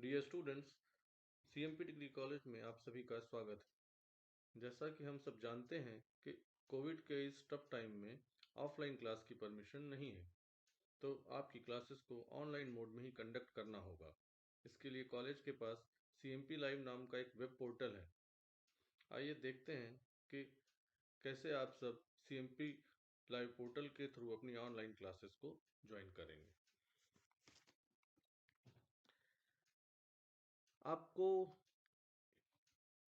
Dear students, CMP degree college में आप सभी का स्वागत है। जैसा कि हम सब जानते हैं कि कोविड के इस टफ टाइम में ऑफलाइन क्लास की परमिशन नहीं है, तो आपकी क्लासेस को ऑनलाइन मोड में ही कंडक्ट करना होगा। इसके लिए कॉलेज के पास सीएमपी लाइव नाम का एक वेब पोर्टल है। आइए देखते हैं कि कैसे आप सब सीएमपी लाइव पोर्टल के थ्रू अपनी ऑनलाइन क्लासेस को ज्वाइन करेंगे। आपको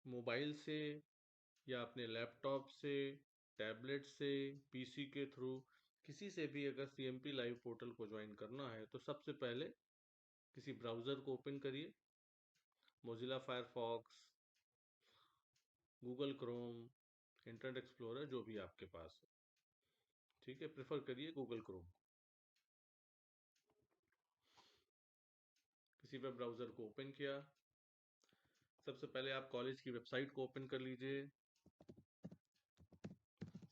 मोबाइल से या अपने लैपटॉप से, टैबलेट से, पीसी के थ्रू किसी से भी अगर सीएमपी लाइव पोर्टल को ज्वाइन करना है तो सबसे पहले किसी ब्राउज़र को ओपन करिए। Mozilla Firefox, Google Chrome, internet explorer, जो भी आपके पास है, ठीक है, प्रेफर करिए गूगल क्रोम। किसी वेब ब्राउज़र को ओपन किया, सबसे पहले आप कॉलेज की वेबसाइट को ओपन कर लीजिए,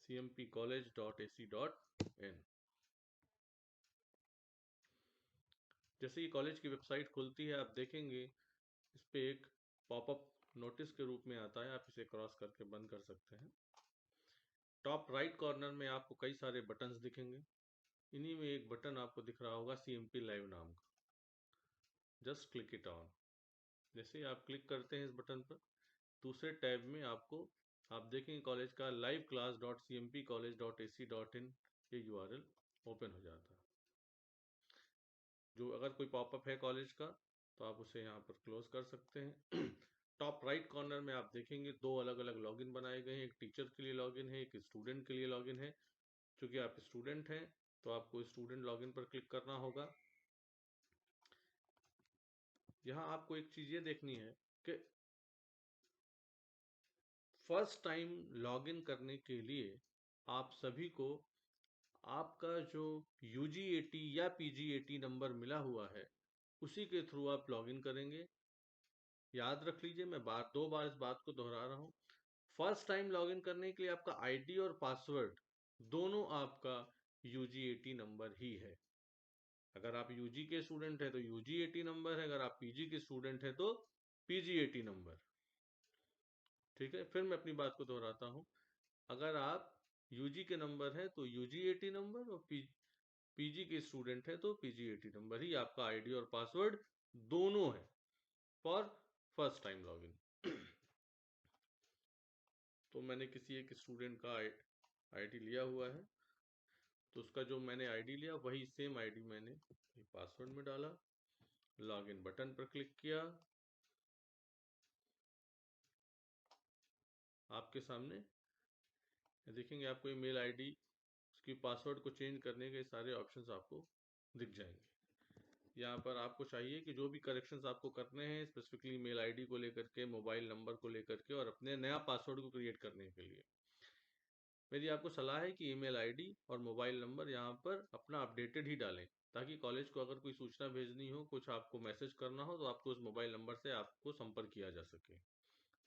cmpcollege.ac.in। जैसे ही कॉलेज की वेबसाइट खुलती है, आप देखेंगे इस पे एक पॉपअप नोटिस के रूप में आता है। आप इसे क्रॉस करके बंद कर सकते हैं। टॉप राइट कॉर्नर में आपको कई सारे बटन्स दिखेंगे। इन्हीं में एक बटन आपको दिख रहा होगा सीएमपी लाइव नाम का। Just click it on. जैसे ही आप क्लिक करते हैं इस बटन पर, दूसरे टैब में आप देखेंगे कॉलेज का liveclass.cmpcollege.ac.in ये URL ओपन हो जाता है। जो अगर कोई पॉपअप है कॉलेज का तो आप उसे यहाँ पर क्लोज कर सकते हैं। टॉप राइट कॉर्नर में आप देखेंगे दो अलग अलग लॉगिन बनाए गए हैं। एक टीचर के लिए लॉगिन है, एक स्टूडेंट के लिए लॉगिन है। क्योंकि आप स्टूडेंट हैं तो आपको स्टूडेंट लॉगिन पर क्लिक करना होगा। यहाँ आपको एक चीज ये देखनी है कि फर्स्ट टाइम लॉगिन करने के लिए आप सभी को आपका जो UG80 या PG80 नंबर मिला हुआ है उसी के थ्रू आप लॉगिन करेंगे। याद रख लीजिए, मैं दो बार इस बात को दोहरा रहा हूँ। फर्स्ट टाइम लॉगिन करने के लिए आपका आईडी और पासवर्ड दोनों आपका UG80 नंबर ही है। अगर आप यूजी के स्टूडेंट हैं तो UG80 नंबर है, अगर आप पीजी के स्टूडेंट हैं तो PG80 नंबर। ठीक है, फिर मैं अपनी बात को दोहराता हूँ। अगर आप यूजी के नंबर है तो UG80 नंबर, और पीजी के स्टूडेंट है तो PG80 नंबर ही आपका आईडी और पासवर्ड दोनों है फॉर फर्स्ट टाइम लॉगिन। तो मैंने किसी एक स्टूडेंट का आईडी लिया हुआ है, तो उसका जो मैंने आईडी लिया वही सेम आईडी मैंने पासवर्ड में डाला। लॉगिन बटन पर क्लिक किया। आपके सामने देखेंगे आपको ईमेल आईडी, उसकी पासवर्ड को चेंज करने के सारे ऑप्शंस आपको दिख जाएंगे। यहाँ पर आपको चाहिए कि जो भी करेक्शंस आपको करने हैं स्पेसिफिकली मेल आईडी को लेकर के, मोबाइल नंबर को लेकर के, और अपने नया पासवर्ड को क्रिएट करने के लिए मेरी आपको सलाह है कि ईमेल आईडी और मोबाइल नंबर यहाँ पर अपना अपडेटेड ही डालें, ताकि कॉलेज को अगर कोई सूचना भेजनी हो, कुछ आपको मैसेज करना हो, तो आपको उस मोबाइल नंबर से आपको संपर्क किया जा सके।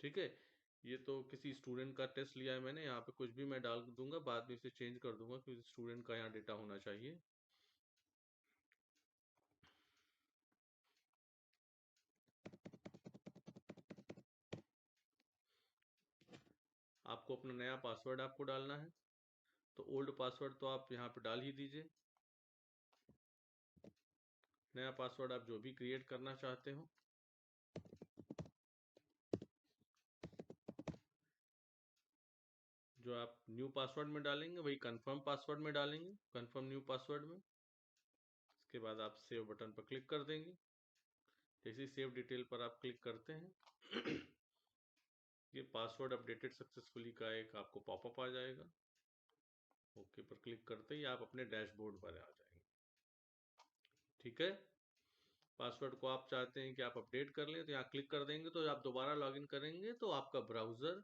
ठीक है, ये तो किसी स्टूडेंट का टेस्ट लिया है मैंने। यहाँ पे कुछ भी मैं डाल दूंगा, बाद में इसे चेंज कर दूंगा क्योंकि स्टूडेंट का यहाँ डेटा होना चाहिए। आपको अपना नया पासवर्ड आपको डालना है, तो ओल्ड पासवर्ड तो आप यहाँ पे डाल ही दीजिए। नया पासवर्ड आप जो भी क्रिएट करना चाहते हो, जो आप न्यू पासवर्ड में डालेंगे वही कंफर्म पासवर्ड में डालेंगे, कंफर्म न्यू पासवर्ड में। इसके बाद आप सेव बटन पर क्लिक कर देंगे। जैसे ही सेव डिटेल पर आप क्लिक करते हैं ये पासवर्ड अपडेटेड सक्सेसफुली का एक आपको पॉपअप आ जाएगा। ओके पर क्लिक करते ही आप अपने डैशबोर्ड पर आ जाएंगे। ठीक है, पासवर्ड को आप चाहते हैं कि आप अपडेट कर लें तो यहाँ क्लिक कर देंगे, तो आप दोबारा लॉगिन करेंगे तो आपका ब्राउज़र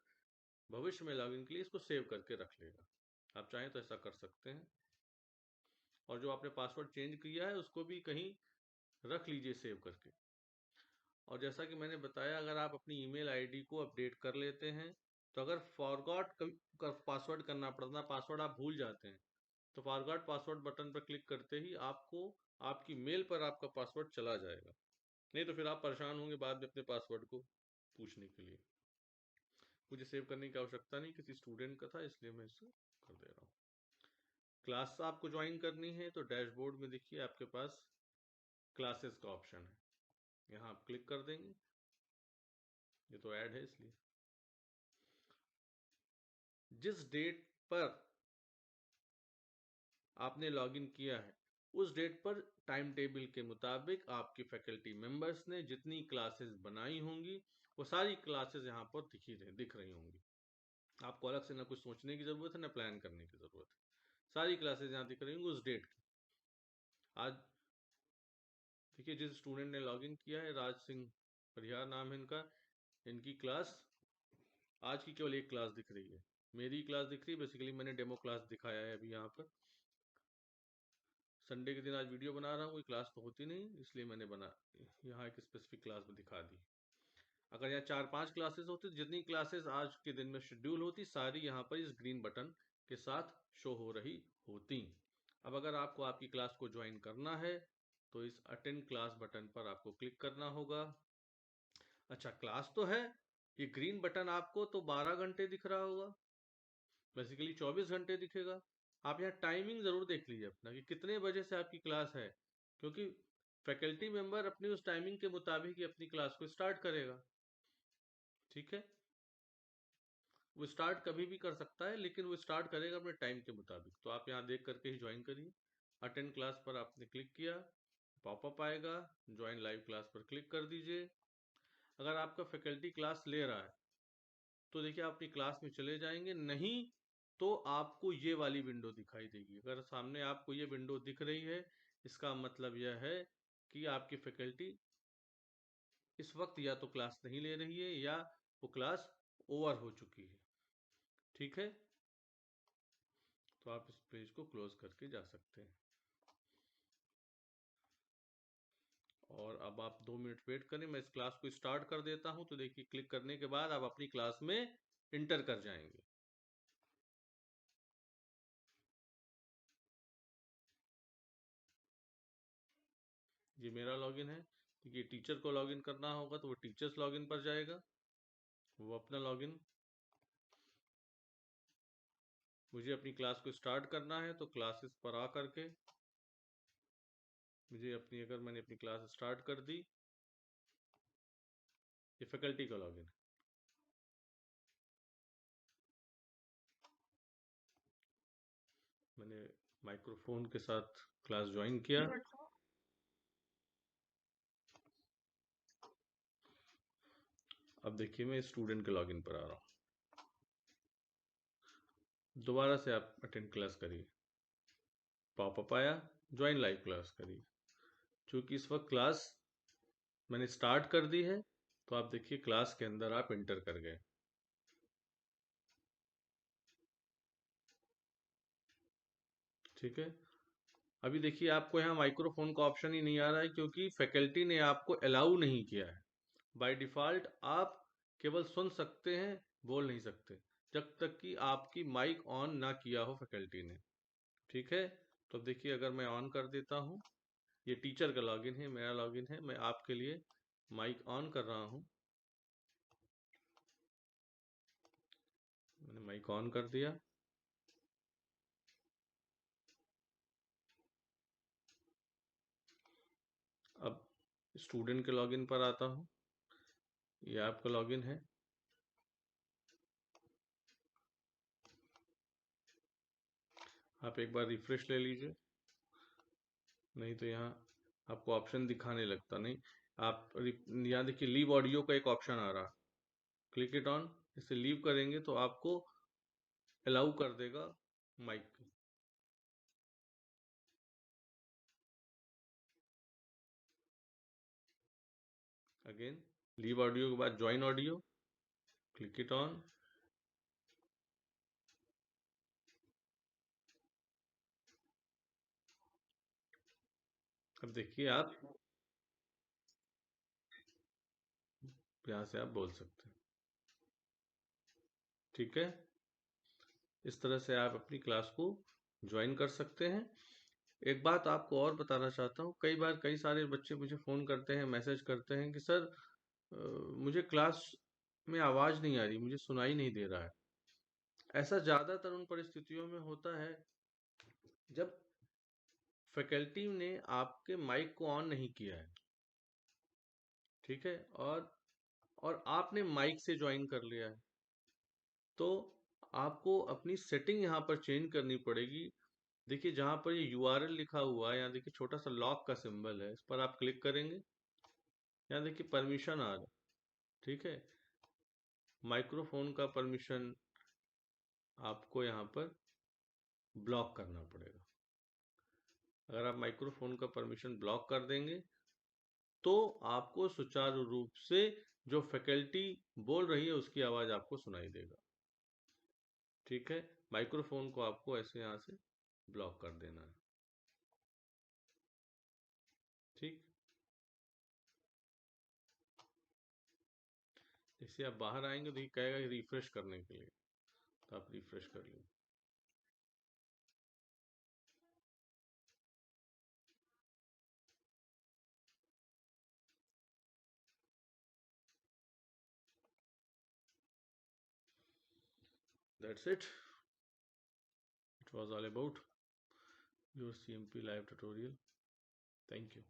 भविष्य में लॉगिन के लिए इसको सेव करके रख लेगा। आप चाहें तो ऐसा कर सकते हैं। और जो आपने पासवर्ड चेंज किया है उसको भी कहीं रख लीजिए सेव करके। और जैसा कि मैंने बताया, अगर आप अपनी ईमेल आईडी को अपडेट कर लेते हैं तो अगर फॉरगॉट पासवर्ड करना पड़ता, पासवर्ड आप भूल जाते हैं, तो फॉरगॉट पासवर्ड बटन पर क्लिक करते ही आपको आपकी मेल पर आपका पासवर्ड चला जाएगा। नहीं तो फिर आप परेशान होंगे बाद में अपने पासवर्ड को पूछने के लिए। मुझे सेव करने की आवश्यकता नहीं, किसी स्टूडेंट का था इसलिए मैं इसे कर दे रहा हूँ। क्लास आपको ज्वाइन करनी है तो डैशबोर्ड में देखिए आपके पास क्लासेस का ऑप्शन है, यहाँ आप क्लिक कर देंगे। ये तो ऐड है इसलिए जिस डेट पर आपने लॉगिन किया है उस डेट पर टाइम टेबल के मुताबिक आपके फैकल्टी मेंबर्स ने जितनी क्लासेस बनाई होंगी वो सारी क्लासेस यहाँ पर दिख रही होंगी। आपको अलग से ना कुछ सोचने की जरूरत है ना प्लान करने की जरूरत है, सारी क्लासेस यहाँ दिख रही होंगी उस डेट की। आज देखिए जिस स्टूडेंट ने लॉगिन किया है, राज सिंह परिहार नाम है इनका, इनकी क्लास आज की केवल एक क्लास दिख रही है, मेरी क्लास दिख रही है। बेसिकली मैंने डेमो क्लास दिखाया है अभी यहाँ पर। संडे के दिन आज वीडियो बना रहा हूँ, कोई क्लास तो होती नहीं इसलिए मैंने यहाँ एक स्पेसिफिक क्लास में दिखा दी। अगर यहाँ 4-5 क्लासेस होती, जितनी क्लासेस आज के दिन में शेड्यूल होती सारी यहाँ पर इस ग्रीन बटन के साथ शो हो रही होती। अब अगर आपको आपकी क्लास को ज्वाइन करना है तो इस अटेंड क्लास बटन पर आपको क्लिक करना होगा। अच्छा क्लास तो है, ये ग्रीन बटन आपको तो 12 घंटे दिख रहा होगा, बेसिकली 24 घंटे दिखेगा। आप यहाँ टाइमिंग जरूर देख लीजिए अपना कि कितने बजे से आपकी क्लास है, क्योंकि फैकल्टी मेंबर अपनी उस टाइमिंग के मुताबिक ही अपनी क्लास को स्टार्ट करेगा। ठीक है, वो स्टार्ट कभी भी कर सकता है लेकिन वो स्टार्ट करेगा अपने टाइम के मुताबिक, तो आप यहाँ देख करके ही ज्वाइन करिए। अटेंड क्लास पर आपने क्लिक किया, पॉपअप आएगा, ज्वाइन लाइव क्लास पर क्लिक कर दीजिए। अगर आपका फैकल्टी क्लास ले रहा है तो देखिए आप अपनी क्लास में चले जाएंगे, नहीं तो आपको ये वाली विंडो दिखाई देगी। अगर सामने आपको ये विंडो दिख रही है इसका मतलब यह है कि आपकी फैकल्टी इस वक्त या तो क्लास नहीं ले रही है या वो क्लास ओवर हो चुकी है। ठीक है, तो आप इस पेज को क्लोज करके जा सकते हैं। और अब आप 2 मिनट वेट करें, मैं इस क्लास को स्टार्ट कर देता हूं, तो देखिए क्लिक करने के बाद आप अपनी क्लास में इंटर कर जाएंगे। ये मेरा लॉगिन है, देखिए टीचर को लॉगिन करना होगा तो वो टीचर्स लॉगिन पर जाएगा, वो अपना लॉगिन। मुझे अपनी क्लास को स्टार्ट करना है तो क्लासेस पर आ करके मुझे अगर मैंने अपनी क्लास स्टार्ट कर दी, ये फैकल्टी का लॉगिन है। मैंने माइक्रोफोन के साथ क्लास ज्वाइन किया। अब देखिए मैं स्टूडेंट के लॉगिन पर आ रहा हूँ, दोबारा से आप अटेंड क्लास करिए, पॉपअप आया, ज्वाइन लाइव क्लास करिए। चूंकि इस वक्त क्लास मैंने स्टार्ट कर दी है तो आप देखिए क्लास के अंदर आप इंटर कर गए। ठीक है, अभी देखिए आपको यहाँ माइक्रोफोन का ऑप्शन ही नहीं आ रहा है क्योंकि फैकल्टी ने आपको अलाउ नहीं किया है। बाय डिफॉल्ट आप केवल सुन सकते हैं, बोल नहीं सकते जब तक कि आपकी माइक ऑन ना किया हो फैकल्टी ने। ठीक है, तो अब देखिए अगर मैं ऑन कर देता हूँ, ये टीचर का लॉगिन है, मेरा लॉगिन है, मैं आपके लिए माइक ऑन कर रहा हूँ। मैंने माइक ऑन कर दिया। अब स्टूडेंट के लॉगिन पर आता हूँ, ये आपका लॉगिन है। आप एक बार रिफ्रेश ले लीजिए, नहीं तो यहाँ आपको ऑप्शन दिखाने लगता नहीं। आप यहाँ देखिए लीव ऑडियो का एक ऑप्शन आ रहा, क्लिक इट ऑन, इसे लीव करेंगे तो आपको अलाउ कर देगा माइक। अगेन लीव ऑडियो के बाद join audio, click it on. अब देखिए आप यहाँ से आप बोल सकते हैं। ठीक है, इस तरह से आप अपनी क्लास को ज्वाइन कर सकते हैं। एक बात आपको और बताना चाहता हूँ, कई बार कई सारे बच्चे मुझे फ़ोन करते हैं, मैसेज करते हैं कि सर मुझे क्लास में आवाज़ नहीं आ रही, मुझे सुनाई नहीं दे रहा है। ऐसा ज़्यादातर उन परिस्थितियों में होता है जब फैकल्टी ने आपके माइक को ऑन नहीं किया है, ठीक है? और आपने माइक से ज्वाइन कर लिया है, तो आपको अपनी सेटिंग यहाँ पर चेंज करनी पड़ेगी। देखिए जहाँ पर ये यूआरएल लिखा हुआ है, यहाँ देखिए छोटा सा लॉक का सिंबल है, इस पर आप क्लिक करेंगे। यहाँ देखिए परमिशन आ रहा है, ठीक है? माइक्रोफोन का परमिशन आपको यहाँ पर ब्लॉक करना पड़ेगा। अगर आप माइक्रोफोन का परमिशन ब्लॉक कर देंगे तो आपको सुचारू रूप से जो फैकल्टी बोल रही है उसकी आवाज़ आपको सुनाई देगा, ठीक है? माइक्रोफोन को आपको ऐसे यहाँ से ब्लॉक कर देना है, ठीक? जैसे आप बाहर आएंगे तो ये कहेगा रिफ्रेश करने के लिए, तो आप रिफ्रेश कर लेंगे। That's it. It was all about your CMP live tutorial. Thank you.